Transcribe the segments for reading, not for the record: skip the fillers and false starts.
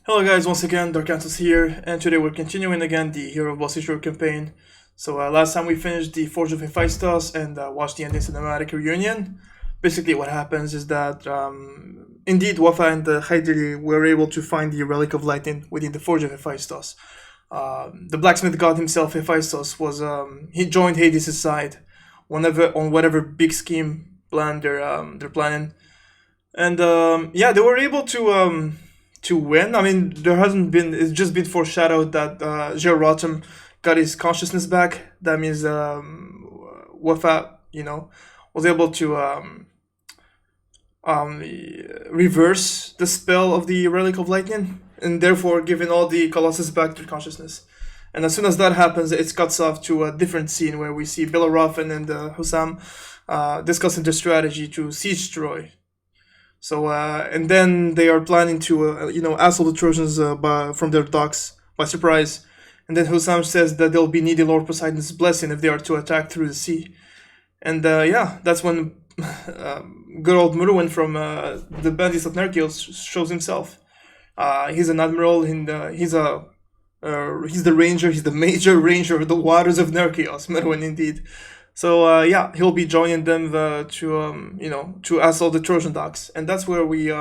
Hello guys, once again, Darkantos here, and today we're continuing again the Hero of Boss Israel campaign. So last time we finished the Forge of Hephaestus and watched the ending cinematic reunion. Basically what happens is that, indeed, Wafa and Haidri were able to find the Relic of Lightning within the Forge of Hephaestus. The blacksmith god himself, Hephaestus, he joined Hades' side on whatever big scheme plan they're planning. And yeah, they were able to win. I mean, it's just been foreshadowed that Rotem got his consciousness back. That means Wafa, was able to reverse the spell of the Relic of Lightning, and therefore giving all the Colossus back their consciousness. And as soon as that happens, it cuts off to a different scene where we see Bellerophon and Hussam discussing their strategy to siege Troy. So, and then they are planning to, assault the Trojans from their docks by surprise. And then Hussam says that they'll be needing Lord Poseidon's blessing if they are to attack through the sea. And yeah, that's when good old Merwin from the Bandits of Nerkios shows himself. He's an admiral, and he's the ranger, he's the major ranger of the waters of Nerkios, Merwin indeed. So yeah, he'll be joining them to assault the Trojan docks, and that's where we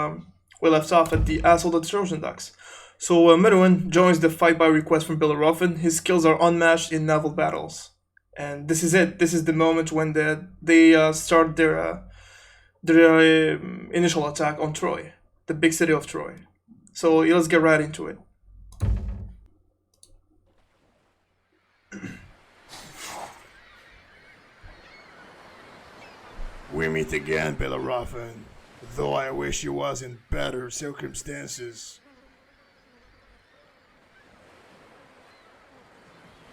left off at the assault of the Trojan docks. So Merwin joins the fight by request from Bellerophon. His skills are unmatched in naval battles, and this is it. This is the moment when they start their initial attack on Troy, the big city of Troy. So let's get right into it. We meet again, Bellerophon, though I wish you was in better circumstances.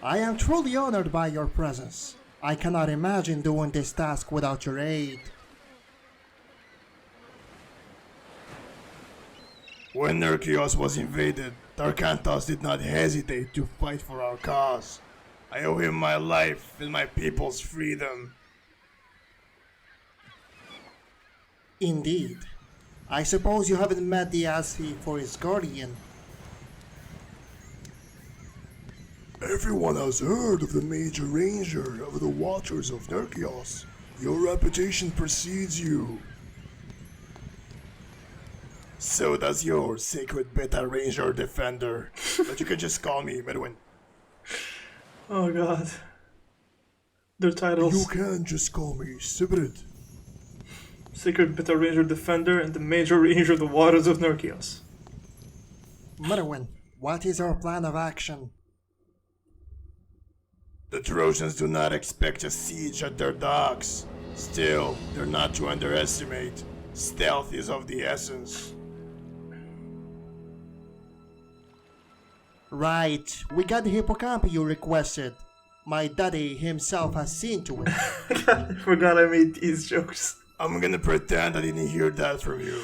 I am truly honored by your presence. I cannot imagine doing this task without your aid. When Nerkios was invaded, Darkantos did not hesitate to fight for our cause. I owe him my life and my people's freedom. Indeed. I suppose you haven't met the Asfi for his guardian. Everyone has heard of the major ranger of the waters of Nerkios. Your reputation precedes you. So does your sacred beta ranger defender. But you can just call me Medwin. Oh god. Their titles. You can just call me Sibrid. Sacred Beta Ranger Defender and the Major Ranger of the Waters of Nerkios. Merwin, what is our plan of action? The Trojans do not expect a siege at their docks. Still, they're not to underestimate. Stealth is of the essence. Right, we got the hippocampi you requested. My daddy himself has seen to it. I forgot I made these jokes. I'm gonna pretend I didn't hear that from you.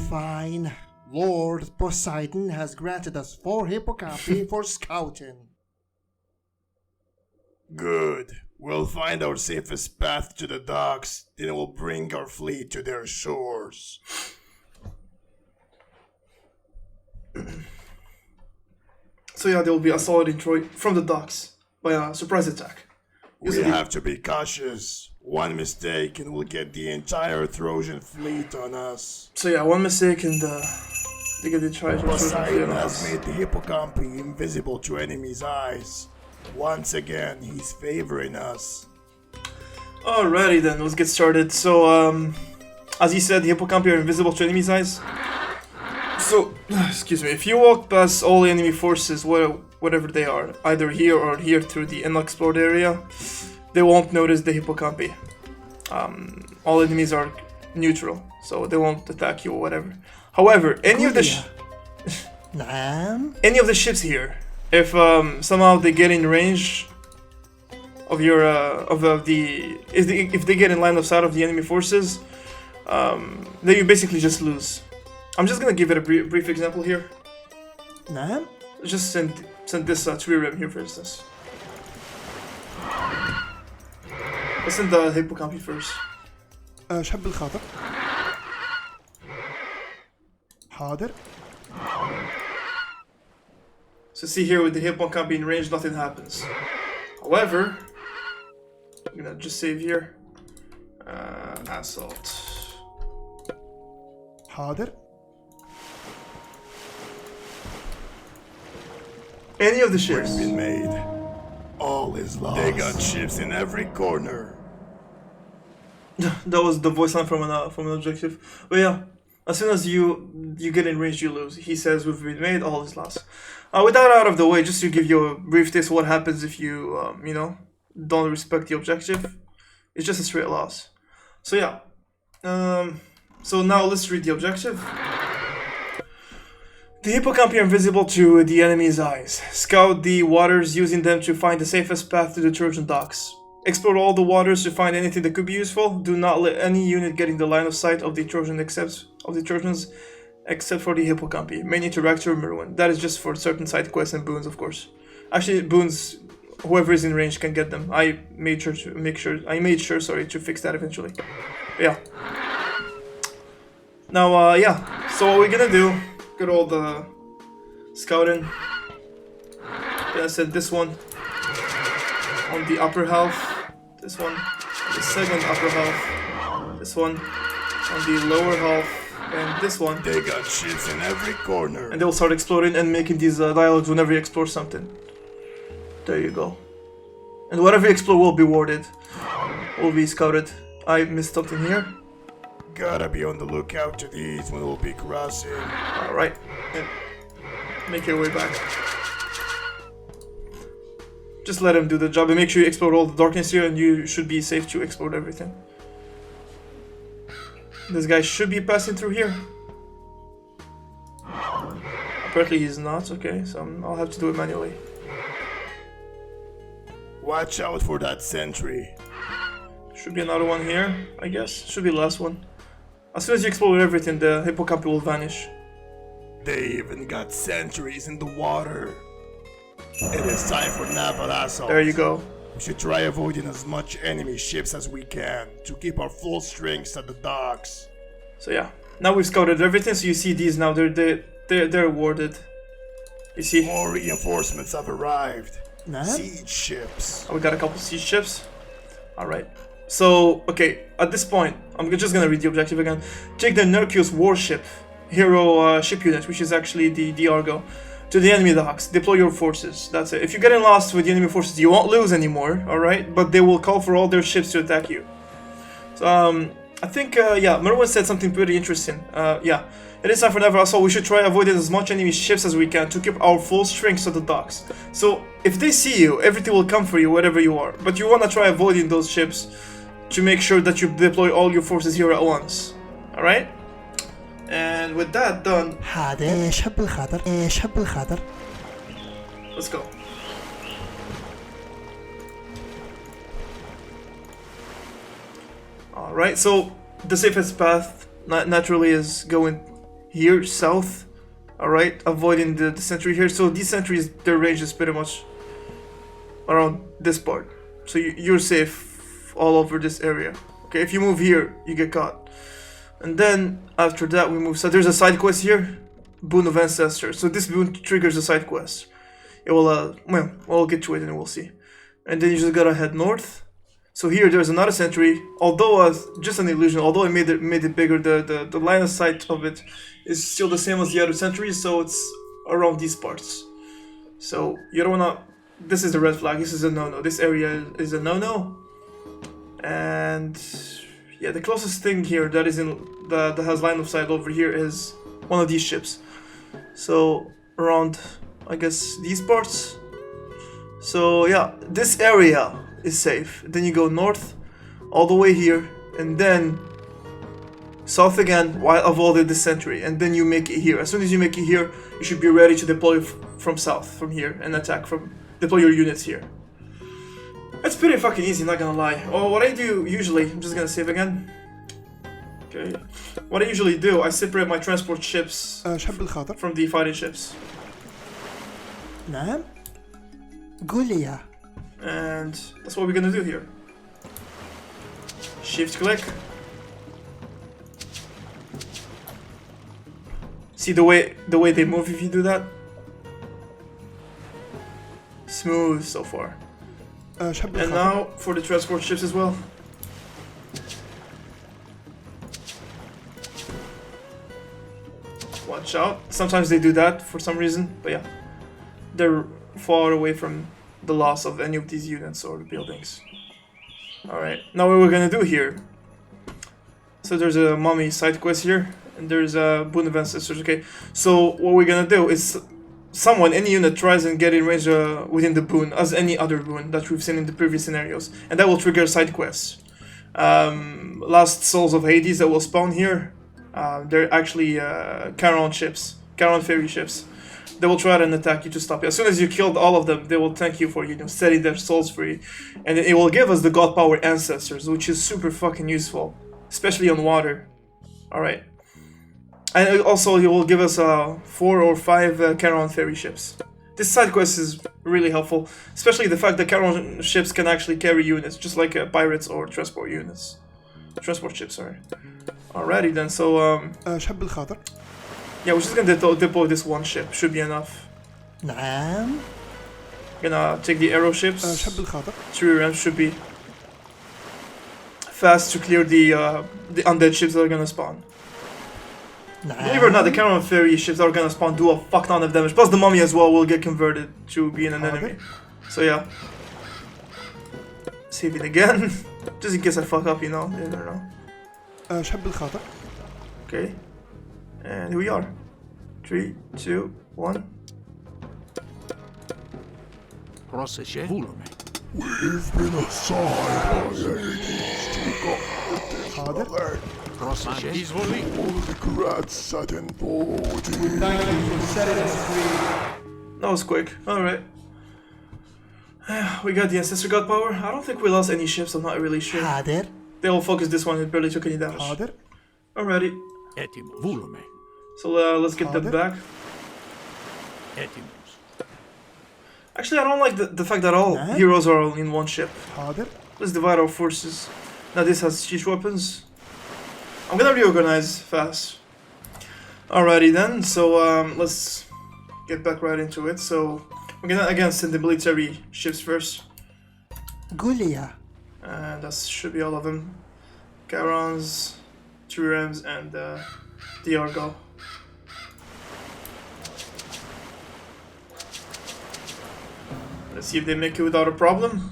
Fine. Lord Poseidon has granted us 4 hippocampi for scouting. Good. We'll find our safest path to the docks, then we'll bring our fleet to their shores. So yeah, they will be assaulting Troy from the docks by a surprise attack. We have to be cautious. One mistake and we'll get the entire Trojan fleet on us. So yeah, one mistake and they get the Trojan fleet Poseidon on has us. made the hippocampi invisible to enemies' eyes. Once again, he's favoring us. Alrighty then, let's get started. So as he said, the hippocampi are invisible to enemies' eyes. So, excuse me, if you walk past all enemy forces, whatever they are, either here or here through the unexplored area, they won't notice the hippocampi. All enemies are neutral, so they won't attack you or whatever. However, any of the ships here, if somehow they get in range of your if they get in line of sight of the enemy forces, then you basically just lose. I'm just gonna give it a brief example here. نعم. Just send this Trirem here for instance. Let's send the hippocampi first. ايش حب الخاطر؟ حاضر. So see here with the hippocampi in range, nothing happens. However, I'm gonna just save here. Assault. حاضر. Any of the ships. Been made. All is lost. They got ships in every corner. That was the voice line from an objective. But yeah, as soon as you get in range, you lose. He says we've been made, all is lost. With that out of the way, just to give you a brief taste of what happens if you you know, don't respect the objective. It's just a straight loss. So yeah. So now let's read the objective. The hippocampi are invisible to the enemy's eyes. Scout the waters using them to find the safest path to the Trojan docks. Explore all the waters to find anything that could be useful. Do not let any unit get in the line of sight of the Trojans except for the hippocampi. Main interactor Merwin. That is just for certain side quests and boons, of course. Actually, boons, whoever is in range can get them. I made sure to fix that eventually. Yeah. Now, yeah. So what we're gonna do? Get all the scouting. Gonna set this one on the upper half. This one on the second upper half. This one on the lower half. And this one. They got ships in every corner. And they'll start exploring and making these dialogues whenever you explore something. There you go. And whatever you explore will be warded. Will be scouted. I missed something here. Gotta be on the lookout to these when we'll be crossing. Alright. Make your way back. Just let him do the job and make sure you explore all the darkness here, and you should be safe to explore everything. This guy should be passing through here. Apparently he's not, okay, so I'll have to do it manually. Watch out for that sentry. Should be another one here, I guess. Should be the last one. As soon as you explore everything, the hippocampi will vanish. They even got sentries in the water. It is time for naval assault. There you go. We should try avoiding as much enemy ships as we can to keep our full strength at the docks. So yeah, now we've scouted everything. So you see these now. They're warded. You see? More reinforcements have arrived. نعم. Siege ships. Oh, we got a couple siege ships. All right. So okay, at this point, I'm just gonna read the objective again. Take the Nerkius warship, hero ship unit, which is actually the Argo, to the enemy docks. Deploy your forces. That's it. If you're getting lost with the enemy forces, you won't lose anymore. All right, but they will call for all their ships to attack you. So I think yeah, Merwin said something pretty interesting. Yeah, it is time for naval assault. We should try avoiding as much enemy ships as we can to keep our full strength at the docks. So if they see you, everything will come for you wherever you are. But you wanna try avoiding those ships to make sure that you deploy all your forces here at once. All right. And with that done, حاضر. ايش حب الخاطر؟ ايش حب الخاطر؟ let's go. Alright, so the safest path naturally is going here, south. Alright, avoiding the sentry here. So these sentries, their range is pretty much around this part. So you're safe all over this area. Okay, if you move here, you get caught. And then after that we move. So there's a side quest here, Boon of Ancestors. So this boon triggers a side quest. It will well, we'll get to it and we'll see. And then you just gotta head north. So here there's another sentry. Although just an illusion. Although I made it bigger, the line of sight of it is still the same as the other sentries. So it's around these parts. So you don't wanna. This is the red flag. This is a no-no. This area is a no-no. And yeah, the closest thing here that is that has line of sight over here is one of these ships. So around, I guess, these parts. So yeah, this area is safe. Then you go north all the way here, and then south again while avoiding the sentry, and then you make it here. As soon as you make it here, you should be ready to deploy from south, from here, and attack deploy your units here. It's pretty fucking easy, not gonna lie. Oh, what I do usually, I'm just gonna save again. Okay. What I usually do, I separate my transport ships شب الخاطر؟ from the fighting ships. نعم. قول لي يا. And that's what we're gonna do here. Shift click. See the way they move if you do that? Smooth so far. And now for the transport ships as well. Watch out. Sometimes they do that for some reason, but yeah. They're far away from the loss of any of these units or buildings. Alright, now what we're gonna do here. So there's a mummy side quest here, and there's a boon of ancestors, okay. So what we're gonna do is someone, any unit, tries and get in range within the boon, as any other boon that we've seen in the previous scenarios, and that will trigger side quests. Last Souls of Hades that will spawn here, they're actually Charon ships, Charon ferry ships. They will try and attack you to stop you. As soon as you killed all of them, they will thank you for, you know, setting their souls free. And it will give us the God Power Ancestors, which is super fucking useful. Especially on water. Alright. And also, it will give us 4 or 5 Charon ferry ships. This side quest is really helpful. Especially the fact that Charon ships can actually carry units, just like pirates or transport units. Transport ships, sorry. Alrighty then, so yeah, we're just gonna deploy this one ship. Should be enough. نعم. Gonna take the arrow ships. 3 rams should be fast to clear the undead ships that are gonna spawn. Believe it or not, the Charon ferry ships that are gonna spawn do a fuck ton of damage. Plus the mummy as well will get converted to being an enemy. So yeah. Save it again. Just in case I fuck up, you know. You never know. Okay. And here we are. 3, 2, 1. We've been assigned by Hades to guard this alert. All the grats set in body. Thank you for setting us free. That was quick. Alright. We got the Ancestor God Power. I don't think we lost any ships, I'm not really sure. حاضر. They all focused this one, it barely took any damage. حاضر. Alrighty. So let's get them back. Actually, I don't like the fact that all heroes are all in one ship. حاضر. Let's divide our forces. Now this has siege weapons. I'm gonna reorganize fast. Alrighty then, so let's get back right into it. So we're gonna again send the military ships first. قول لي يا. And that should be all of them. Charons, Trojans, and the Argo. Let's see if they make it without a problem.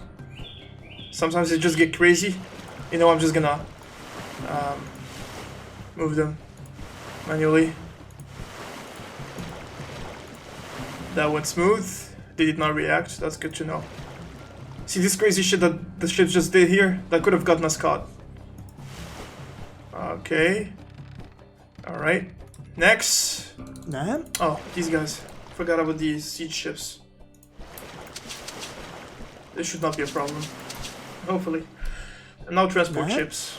Sometimes they just get crazy. You know, I'm just gonna move them manually. That went smooth. They did not react. That's good to know. See this crazy shit that the ships just did here? That could have gotten us caught. Okay. Alright. Next. نعم. Oh, these guys. Forgot about these siege ships. This should not be a problem. Hopefully. And now transport ships.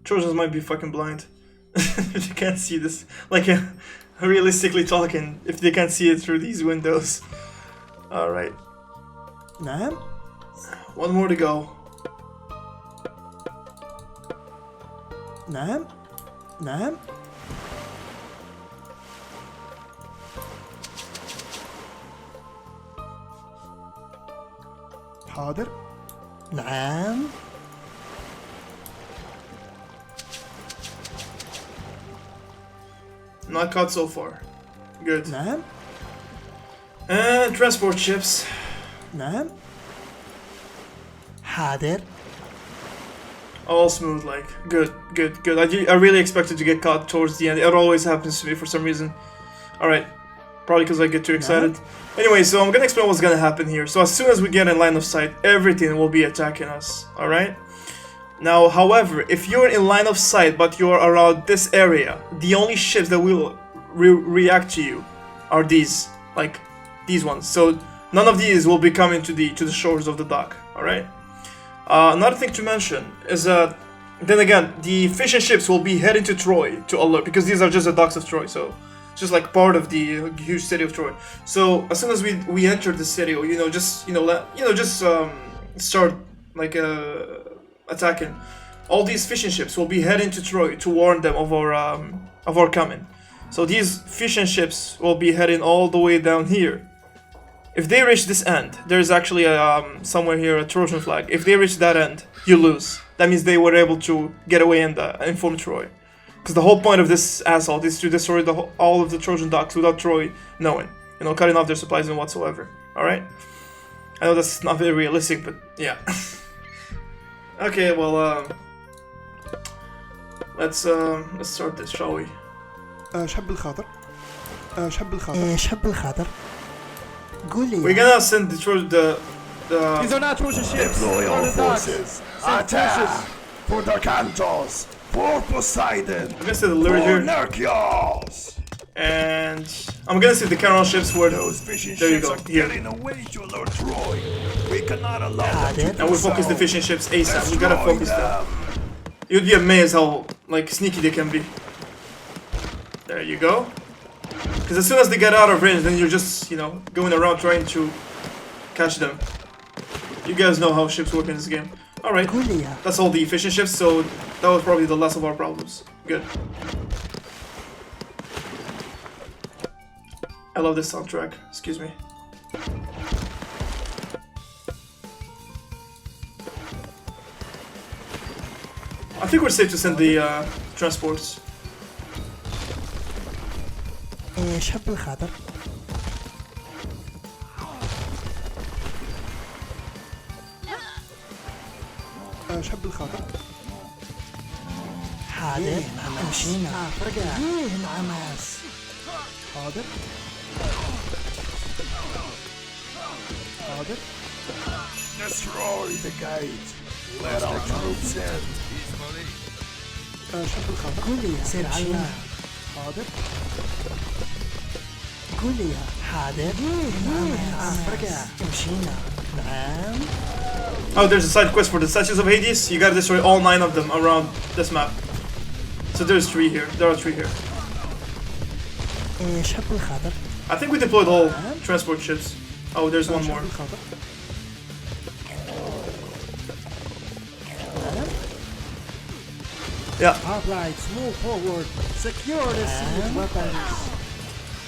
Trojans might be fucking blind. If you can't see this. Like, realistically talking, if they can't see it through these windows. Alright. نعم. One more to go. نعم. نعم. حاضر. نعم. Not caught so far. Good. نعم. And transport ships. نعم. حاضر. All smooth, like. Good, good, good. I really expected to get caught towards the end. It always happens to me for some reason. Alright. Probably because I get too excited. Anyway, so I'm gonna explain what's gonna happen here. So as soon as we get in line of sight, everything will be attacking us. Alright? Now, however, if you're in line of sight but you're around this area, the only ships that will react to you are these. Like, these ones. So none of these will be coming to the shores of the dock. Alright? Another thing to mention is that, then again, the fishing ships will be heading to Troy to alert, because these are just the docks of Troy, so It's just like part of the huge city of Troy. So as soon as we enter the city, or start like attacking, all these fishing ships will be heading to Troy to warn them of our coming. So these fishing ships will be heading all the way down here. If they reach this end, there's actually somewhere here a Trojan flag. If they reach that end, you lose. That means they were able to get away and inform Troy. Because the whole point of this assault is to destroy all of the Trojan docks without Troy knowing. Cutting off their supplies and whatsoever. Alright? I know that's not very realistic, but yeah. Okay, well, let's start this, shall we? شب الخاطر شب الخاطر شب الخاطر قول لي We're gonna send the These are not Trojan ships. Deploy all They're the docks. forces. Send Attack! forces. For Darkantos! For Poseidon! I'm gonna say the lyric For here, Nerkios! and I'm gonna see the counter ships were. Those fishing There you ships go, are here. getting away to alert Troy. We cannot allow them to And do we focus so. the fishing ships ASAP. We gotta Destroy focus them. them. You'd be amazed how like sneaky they can be. There you go. Because as soon as they get out of range, then you're just going around trying to catch them. You guys know how ships work in this game. All right, قول لي that's all the fishing ships. So that was probably the last of our problems. Good. I love this soundtrack. Excuse me. I think we're safe to send the transports. شب الخاطر شب الخاطر حاضر مشينا فرقة انعماس حاضر حاضر Destroy the gate. Let our troops in. شب الخاطر قول لي سير عنا حاضر قول لي حاضر انعماس فرقة مشينا نعم Oh, there's a side quest for the statues of Hades. You gotta destroy all 9 of them around this map. So there's 3 here. There are 3 here. شب الخاطر I think we deployed all transport ships. Oh, there's one more. شب الخاطر Yeah. Hoplites, move forward. Secure the siege weapons.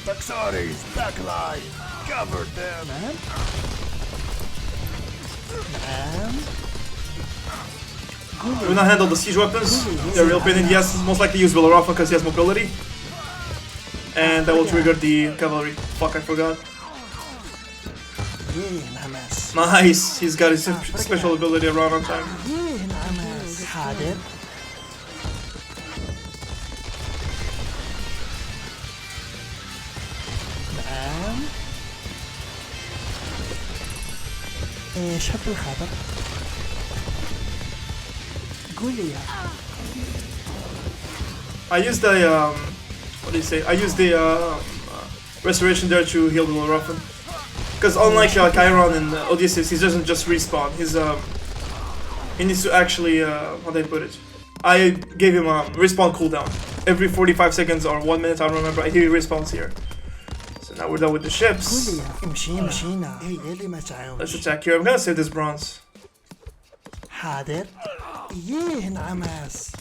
Taxaris, backline. Cover them. Do not handle the siege weapons. They're real pain in the ass. Most likely use Bellerophon because he has mobility. And that will trigger the cavalry. Fuck, I forgot. انعماس Nice. He's got his special ability around on time. انعماس حاضر نعم شب الخاطر قول لي I used the what do you say? I used the restoration there to heal the Bellerophon. Because unlike Chiron and Odysseus, he doesn't just respawn. He needs to actually how do I put it? I gave him a respawn cooldown every 45 seconds or 1 minute. I don't remember. He respawns here. So now we're done with the قول ships. لي مشينا هي اللي ما Let's تعاونش attack here. I'm gonna save this bronze. حاضر انعماس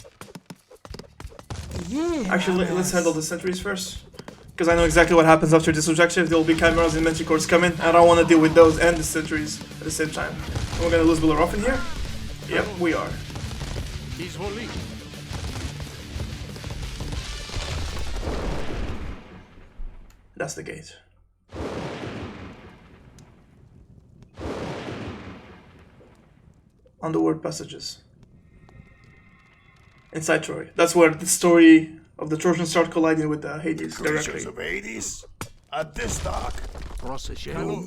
Actually, let's handle the sentries first. Because I know exactly what happens after this objective. There will be chimeras and manticores coming. And I don't want to deal with those and the sentries at the same time. And we're gonna lose Bellerophon here? Yep, we are. He's holy. That's the gate. Underworld passages. Inside Troy. That's where the story of the Trojans start colliding with the Hades directly. Creatures of Hades. At this dock.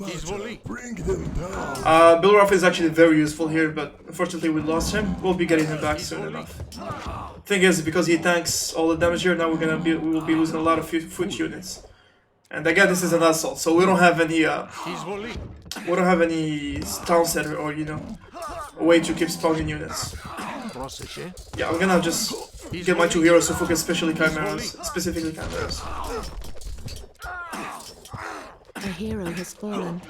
He's holy. Bring them down. Bellerophon is actually very useful here, but unfortunately we lost him. We'll be getting him back soon enough. Thing is, because he tanks all the damage here, now we will be losing a lot of foot units. And again, this is an assault, so we don't have any He's holy. we don't have any town center or a way to keep spawning units. Yeah, I'm gonna just get my 2 heroes to focus specifically chimeras. A hero has fallen.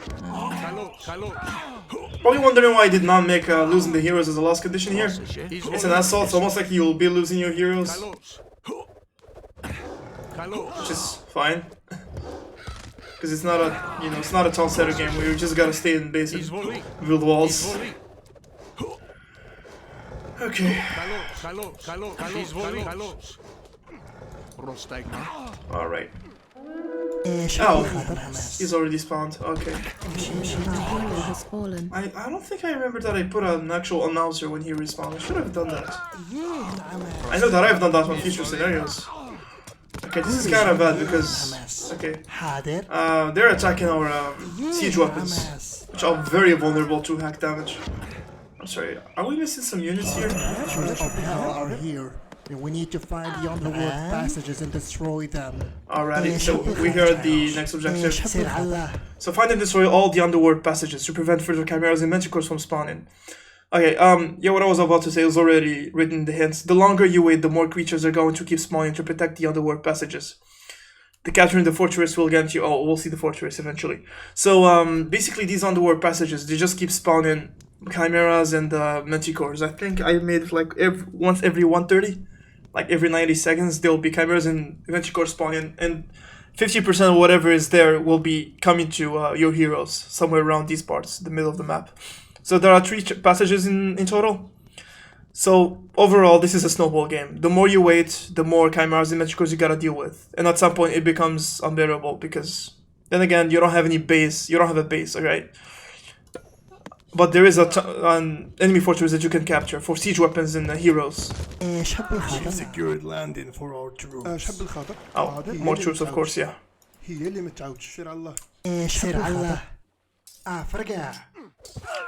Probably wondering why I did not make losing the heroes as a lost condition here. He's It's an assault, it's almost like you'll be losing your heroes, which is fine. Because it's not a, it's not a town center game where you just gotta stay in base and build walls. Okay. Alright. Oh, he's already spawned. Okay. A hero has fallen. I don't think I remember that I put an actual announcer when he respawned. I should have done that. I know that I've done that on future scenarios. Okay, this is kind of bad because... Okay. They're attacking our siege weapons, which are very vulnerable to hack damage. I'm sorry, are we missing some units here? Are here. We need to find the underworld passages and destroy them. Alrighty, so we're here at the next objective. So find and destroy all the underworld passages to prevent further chimeras and manticores from spawning. Okay, yeah, what I was about to say was already written in the hints. The longer you wait, the more creatures are going to keep spawning to protect the underworld passages. The capturing the fortress will grant you... Oh, we'll see the fortress eventually. So, basically these underworld passages, they just keep spawning chimeras and manticores. I think I made like once every 130. Like every 90 seconds, there will be chimeras and manticores spawning, and 50% of whatever is there will be coming to your heroes, somewhere around these parts, the middle of the map. So there are 3 passages in total. So overall, this is a snowball game. The more you wait, the more chimeras and manticores you gotta deal with. And at some point, it becomes unbearable, because then again, you don't have any base, you don't have a base, alright? But there is an enemy fortress that you can capture for siege weapons and heroes. She secured landing for our troops. Oh, more troops, of course, yeah.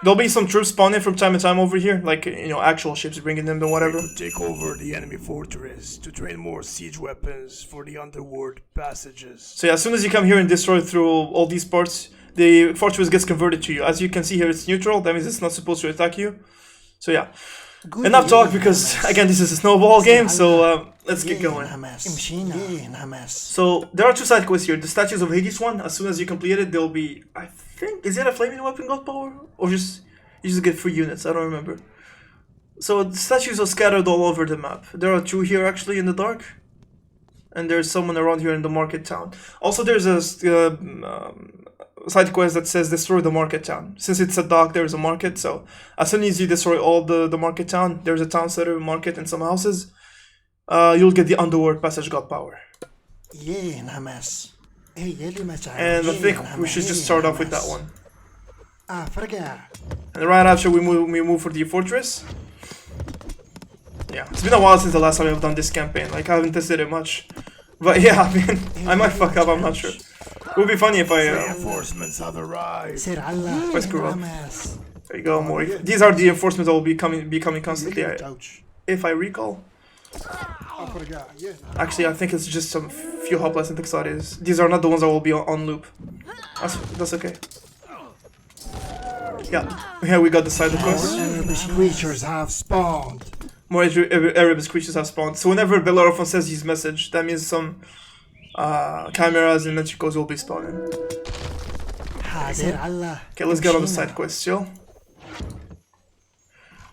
There'll be some troops spawning from time to time over here, like, actual ships bringing them to whatever. To take over the enemy fortress to train more siege weapons for the underworld passages. So yeah, as soon as you come here and destroy through all these parts, the fortress gets converted to you. As you can see here, it's neutral. That means it's not supposed to attack you. So yeah. Enough talk, because again, this is a snowball game, so let's get going. So there are 2 side quests here. The Statues of Hades one, as soon as you complete it, there'll be, I think, is it a flaming weapon god power? Or you just get free units, I don't remember. So the statues are scattered all over the map. There are 2 here actually in the dark. And there's someone around here in the market town. Also there's a side quest that says destroy the market town. Since it's a dock, there's a market, so as soon as you destroy all the market town, there's a town center, market, and some houses, you'll get the underworld passage god power. And I think we should just start off with that one. And right after we move for the fortress. Yeah, it's been a while since the last time I've done this campaign. Like, I haven't tested it much. But yeah, I mean, I might fuck up, I'm not sure. It would be funny if I Reinforcements have arrived. if I screw up. There you go, more. These are the reinforcements that will be coming constantly, if I recall. Actually, I think it's just some few hopless and Texades. These are not the ones that will be on loop. That's okay. Yeah, here we got the side quest. Creatures have spawned. More Erebus creatures have spawned. So whenever Bellerophon says his message, that means some chimeras and manticores will be spawning. Okay, let's get on the side quest, yo.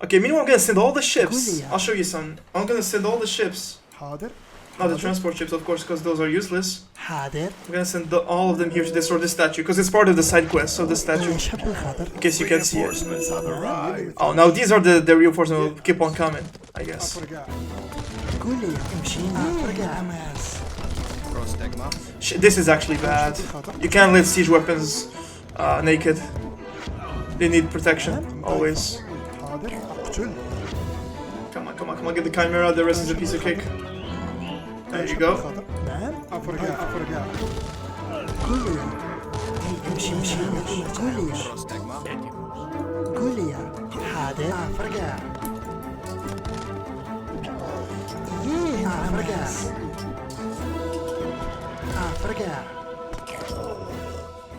Okay, meanwhile I'm gonna send all the ships. I'll show you some. I'm gonna send all the ships. Not the transport ships, of course, because those are useless. I'm gonna send all of them here to destroy the statue, because it's part of the side quest, so the statue. In case you can see it. Oh, now these are the reinforcements that will keep on coming, I guess. This is actually bad. You can't let siege weapons naked. They need protection, always. Come on, get the chimera, the rest is a piece of cake. There you go.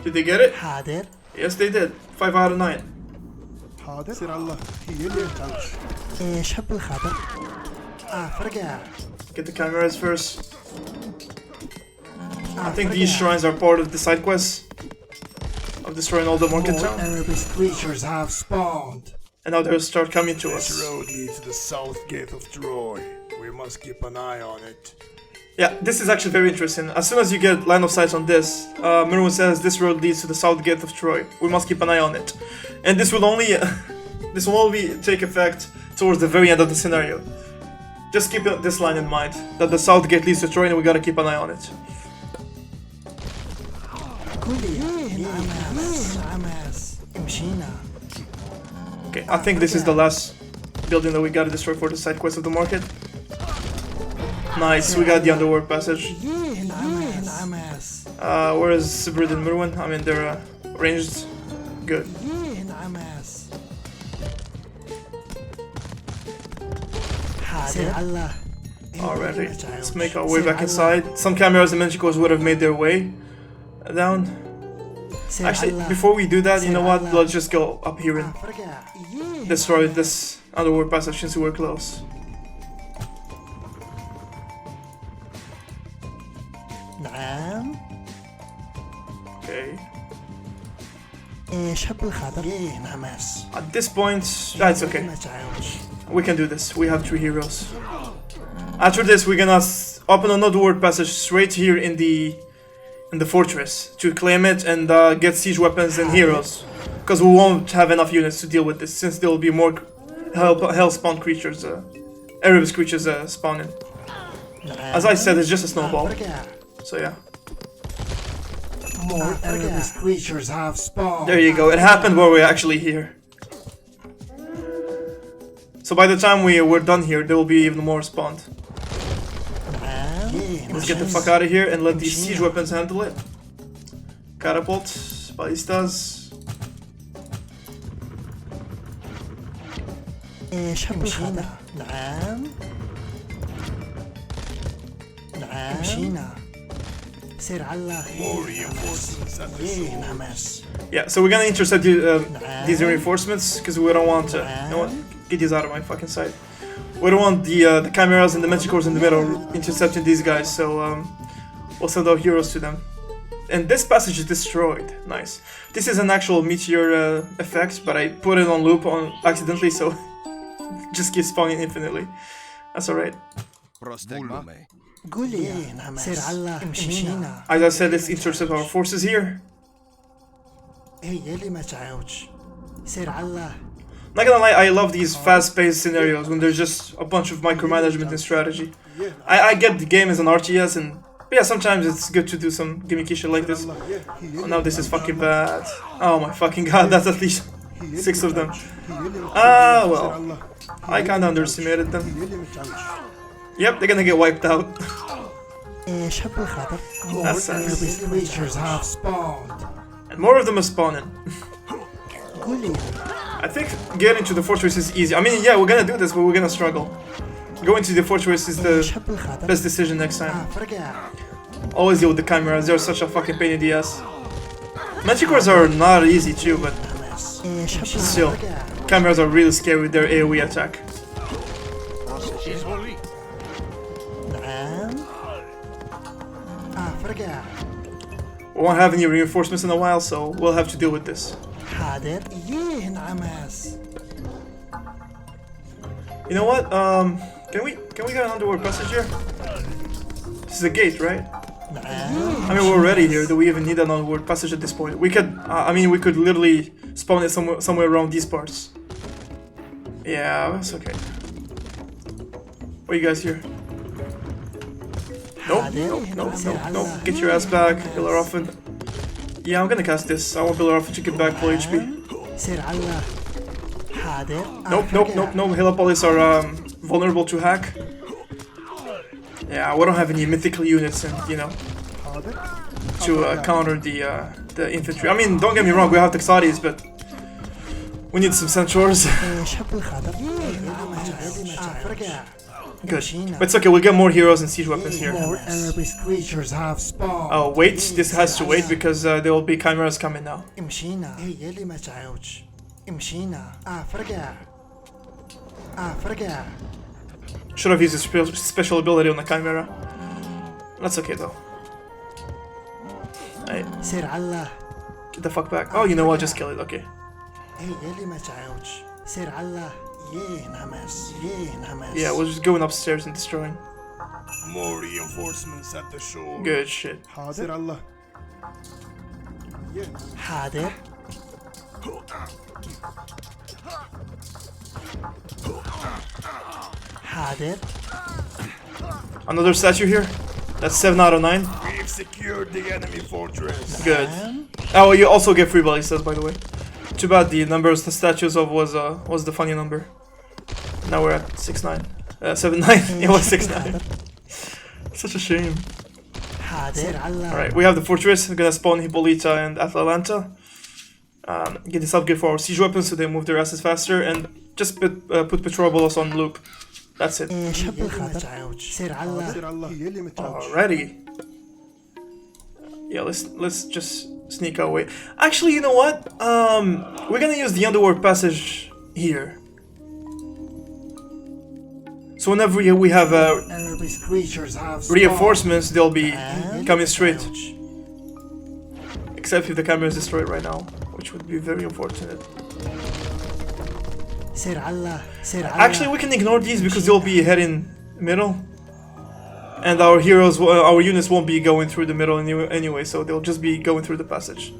Did they get it? Yes, they did. 5 out of 9. Get the chimeras first. I think these shrines are part of the side quests. of destroying all the market More town. Arabic creatures have spawned. And now they'll start coming to This us. road leads to the south gate of Troy. We must keep an eye on it. Yeah, this is actually very interesting. As soon as you get line of sight on this, Merwin says this road leads to the south gate of Troy. We must keep an eye on it. And this will only this will only take effect towards the very end of the scenario. Just keep this line in mind, that the south gate leads to Troy and we gotta keep an eye on it. Okay, I think this is the last building that we gotta destroy for the side quest of the market. Nice, we got the underworld passage. Where is Sibrid and Merwin? I mean, they're ranged. Good. Alrighty, let's make our way back inside. Some cameras and manticores would have made their way down. Actually, before we do that, you know what? Let's just go up here and destroy this underworld passage since we're close. Okay. At this point, it's okay. We can do this. We have 3 heroes. After this, we're gonna open another word passage straight here in the fortress to claim it and get siege weapons and heroes, because we won't have enough units to deal with this, since there will be more hellspawn creatures, Erebus creatures spawning. As I said, it's just a snowball. So yeah. More Erebus creatures have spawned. There you go. It happened while we're actually here. So by the time we're done here, there will be even more spawned. Let's get the fuck out of here and let these siege weapons handle it. Catapult, ballistas. More reinforcements at the shore. Yeah, so we're gonna intercept these reinforcements because we don't want to. You know what? Get these out of my fucking sight. We don't want the chimeras and the manticores in the middle intercepting these guys, so we'll send our heroes to them. And this passage is destroyed. Nice. This is an actual meteor effect, but I put it on loop accidentally, so just keep spawning infinitely. That's alright. As I said, let's intercept our forces here. Not gonna lie, I love these fast-paced scenarios when there's just a bunch of micromanagement and strategy. I get the game as an RTS, and yeah, sometimes it's good to do some gimmicky shit like this. Oh, now this is fucking bad. Oh my fucking god, that's at least 6 of them. Ah, well, I kinda underestimated them. Yep, they're gonna get wiped out. That's sad. Creatures have spawned. And more of them are spawning. I think getting to the fortress is easy. I mean, yeah, we're gonna do this, but we're gonna struggle. Going to the fortress is the best decision next time. Always deal with the chimeras, they're such a fucking pain in the ass. Manticores are not easy too, but still. Chimeras are really scary with their AoE attack. We won't have any reinforcements in a while, so we'll have to deal with this. You know what? Can we get an underworld passage here? This is a gate, right? I mean, we're already here. Do we even need an underworld passage at this point? We could. I mean, we could literally spawn it somewhere around these parts. Yeah, that's okay. What are you guys here? Nope. Get your ass back, Billaroffin. Yeah, I'm gonna cast this. I want Billaroffin to get back full HP. Nope. Helipolis are vulnerable to hack. Yeah, we don't have any mythical units, and you know, to counter the infantry. I mean, don't get me wrong, we have Texadis, but we need some centaurs. Good. But it's okay, we'll get more heroes and siege weapons here. More Erebus creatures have spawned. Oh, wait, this has to wait because there will be chimeras coming now. Should have used a special ability on the chimera. That's okay though. Right. Get the fuck back. Oh, you know what? Just kill it. Okay. Yeah, we're just going upstairs and destroying. More reinforcements at the shore. Good shit. حاضر Allah. حاضر حاضر. Another statue here. That's 7 out of 9. We've secured the enemy fortress. Good. Oh, you also get free ballistas, by the way. Too bad the numbers the statues of was the funny number. Now we're at 6-9. 7-9. It was 6-9. Such a shame. حاضر. Alright, we have the fortress. We're gonna spawn Hippolyta and Atalanta. Get this upgrade for our siege weapons so they move their asses faster, and just put Petrobolos on loop. That's it. شاب الخضر. سير الله. سير الله. Alrighty. Yeah, let's just sneak our way. Actually, you know what? We're gonna use the underworld passage here. So whenever we have Arabic creatures have reinforcements, they'll be coming straight. Except if the camera is destroyed right now, which would be very unfortunate. سير الله. سير الله. Actually, we can ignore these because they'll be heading middle, and our heroes, our units won't be going through the middle anyway, so they'll just be going through the passage.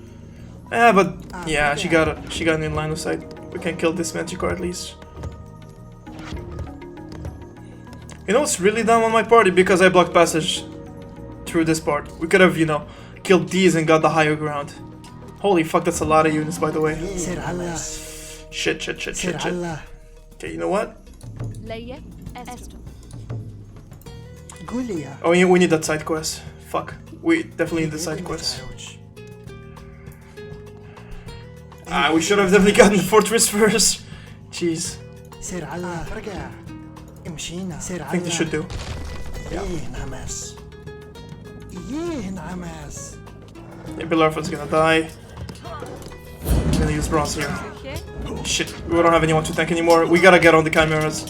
But yeah, she got in line of sight. We can kill this Manticore at least. You know, it's really dumb on my party because I blocked passage through this part. We could have, you know, killed these and got the higher ground. Holy fuck, that's a lot of units, by the way. سير الله. Shit. سير الله. Okay, you know what? Leia Esto. قول لي. Oh, we need that side quest. Fuck. We definitely need the side quest. We should have definitely gotten the fortress first. Jeez. سير الله. فرقع. مشينا. سير I think they should do. نعمس. نعمس. Yeah, Bellarfon's gonna die. I'm gonna use bronze here. Shit, we don't have anyone to tank anymore. We gotta get on the chimeras.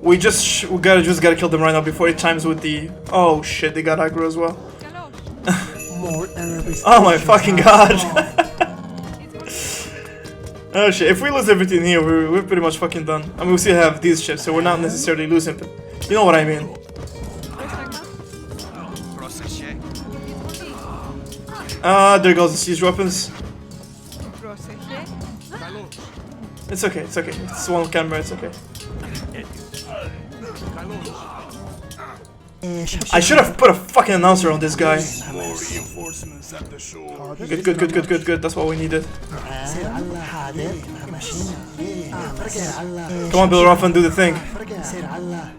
We gotta kill them right now before it chimes with the. Oh shit, they got aggro as well. More Arabic. Oh my fucking god. Oh shit, if we lose everything here, we're pretty much fucking done. I mean, we still have these ships, so we're not necessarily losing, but you know what I mean. There goes the siege weapons. It's okay. It's one camera, it's okay. I should have put a fucking announcer on this guy. More reinforcements at the shore. Good. That's what we needed. سير الله. حاضر. مشينا. سير الله. Come on, Bellarfon, do the thing. فرقع. سير الله.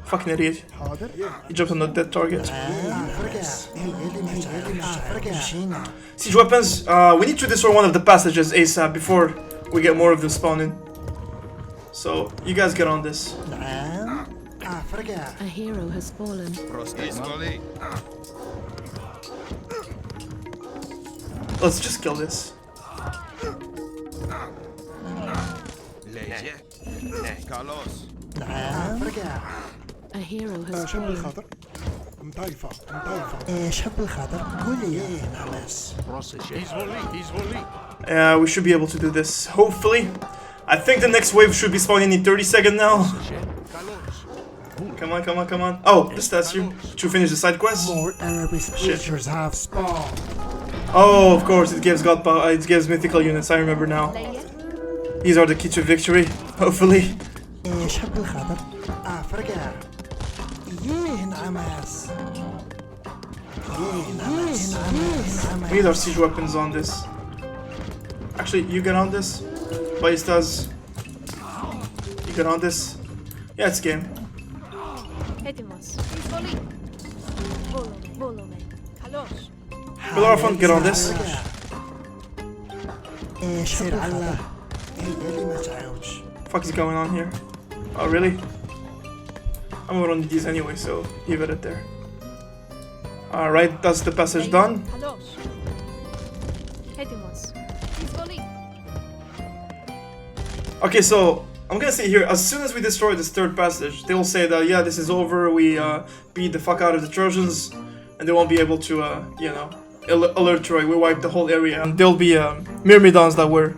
Fucking idiot. حاضر. He jumped on the dead target. فرقع. فرقع. مشينا. Siege weapons, we need to destroy one of the passages ASAP before we get more of them spawning. So, you guys get on this. نعم. فرقع. A hero has fallen. Let's just kill this. نعم. فرقع. A hero has شاب fallen. الخضر. مطايفة. شاب الخضر. قول لي. نعمس. Yeah, we should be able to do this. Hopefully. I think the next wave should be spawning in 30 seconds now. Come on. Oh, the statue. To finish the side quest. More Arabic creatures have spawned. Oh, of course, it gives god power. It gives mythical units. I remember now. These are the key to victory. Hopefully. شاب الخضر. فرقع. نعمس. We need our siege weapons on this. Actually, you get on this. Ballistas. You get on this. Yeah, it's game. Bellarfon, get on this. سير الله. ما تعاودش. Fuck is going on here? Oh, really? I'm gonna run these anyway, so leave it at there. Alright, that's the passage done. Okay, so I'm gonna say here, as soon as we destroy this third passage, they will say that, yeah, this is over, we beat the fuck out of the Trojans, and they won't be able to, you know, alert Troy, we wiped the whole area. And there'll be Myrmidons that were,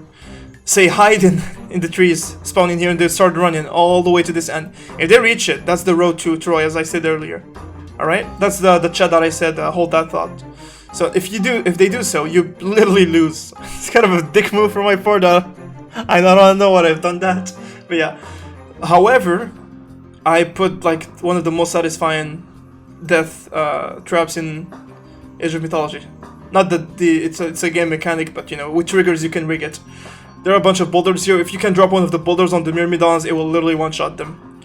say, hiding in the trees, spawning here, and they start running all the way to this end. If they reach it, that's the road to Troy, as I said earlier. Alright? That's the chat that I said, hold that thought. So if they do so, you literally lose. It's kind of a dick move from my part, I don't know what I've done that. But yeah. However, I put like one of the most satisfying death traps in Age of Mythology. Not that it's a game mechanic, but you know, with triggers you can rig it. There are a bunch of boulders here. If you can drop one of the boulders on the Myrmidons, it will literally one-shot them.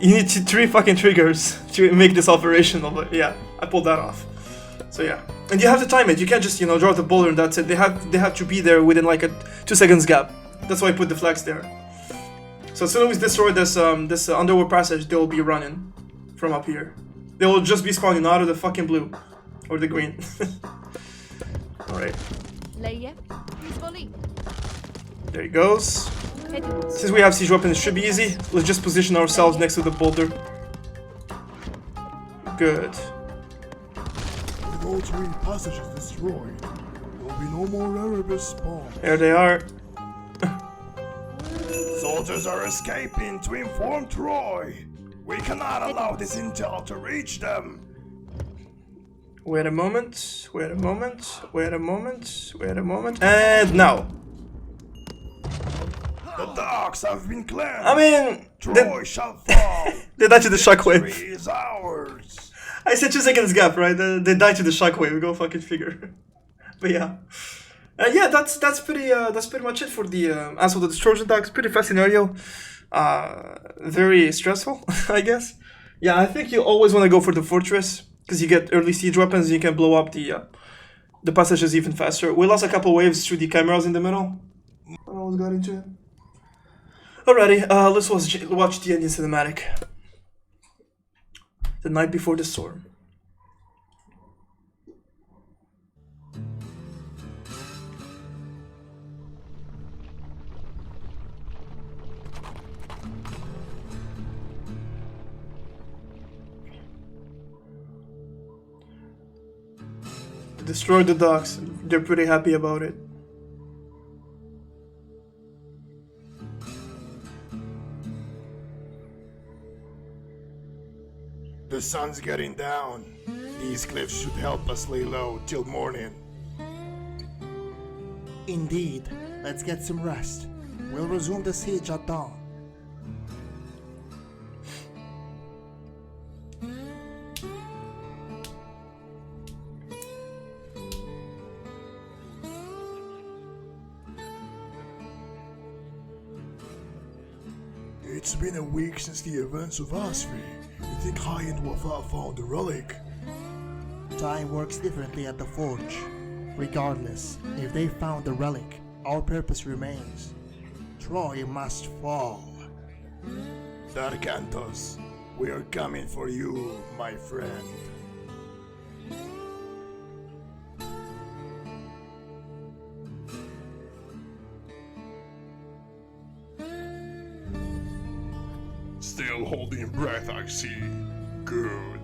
You need 3 fucking triggers to make this operational, but yeah, I pulled that off. So yeah, and you have to time it. You can't just, you know, drop the boulder and that's it. They have to be there within like a 2 seconds gap. That's why I put the flags there. So as soon as we destroy this underworld passage, they will be running from up here. They will just be spawning out of the fucking blue or the green. All right. There he goes. Since we have siege weapons, it should be easy. Let's just position ourselves next to the boulder. Good. With all 3 passages destroyed, there will be no more Erebus spawn. There they are. Soldiers are escaping to inform Troy. We cannot allow this intel to reach them. Wait a moment. Wait a moment. Wait a moment. Wait a moment. And now. The docks have been cleansed. I mean, Troy shall fall. they died to the shockwave. Victory is ours. I said 2 seconds gap, right? They died to the shockwave. Go fucking figure. But yeah, yeah, that's pretty much it for the Assault of the Trojan docks. Pretty fast scenario. Very stressful, I guess. Yeah, I think you always want to go for the fortress because you get early siege weapons. And you can blow up the passages even faster. We lost a couple waves through the chimeras in the middle. I almost got into it. Alrighty, let's watch the ending cinematic. The night before the storm. They destroyed the docks. They're pretty happy about it. The sun's getting down. These cliffs should help us lay low till morning. Indeed. Let's get some rest. We'll resume the siege at dawn. It's been a week since the events of Asri. You think High and Wafa found the relic? Time works differently at the forge. Regardless, if they found the relic, our purpose remains. Troy must fall. Darkantos, we are coming for you, my friend. Still holding breath, I see. Good.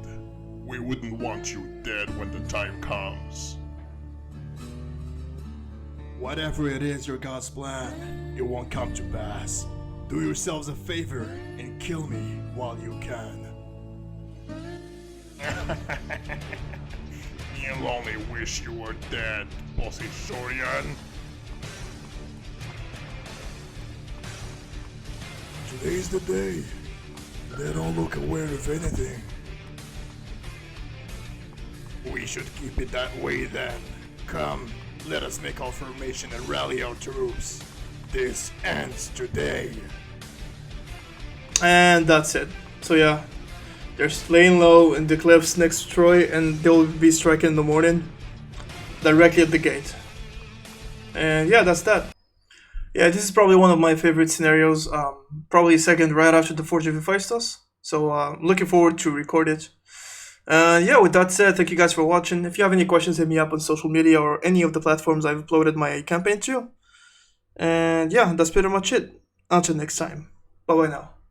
We wouldn't want you dead when the time comes. Whatever it is your God's plan, it won't come to pass. Do yourselves a favor and kill me while you can. You'll only wish you were dead, bossy Trojan. Today's the day. They don't look aware of anything. We should keep it that way then. Come, let us make our formation and rally our troops. This ends today. And that's it. So yeah, they're laying low in the cliffs next to Troy, and they'll be striking in the morning, directly at the gate. And yeah, that's that. Yeah, this is probably one of my favorite scenarios. Probably second right after the Forge of Hephaestus. So looking forward to record it. Yeah, with that said, thank you guys for watching. If you have any questions, hit me up on social media or any of the platforms I've uploaded my campaign to. And And yeah, that's pretty much it. Until next time. Bye bye now.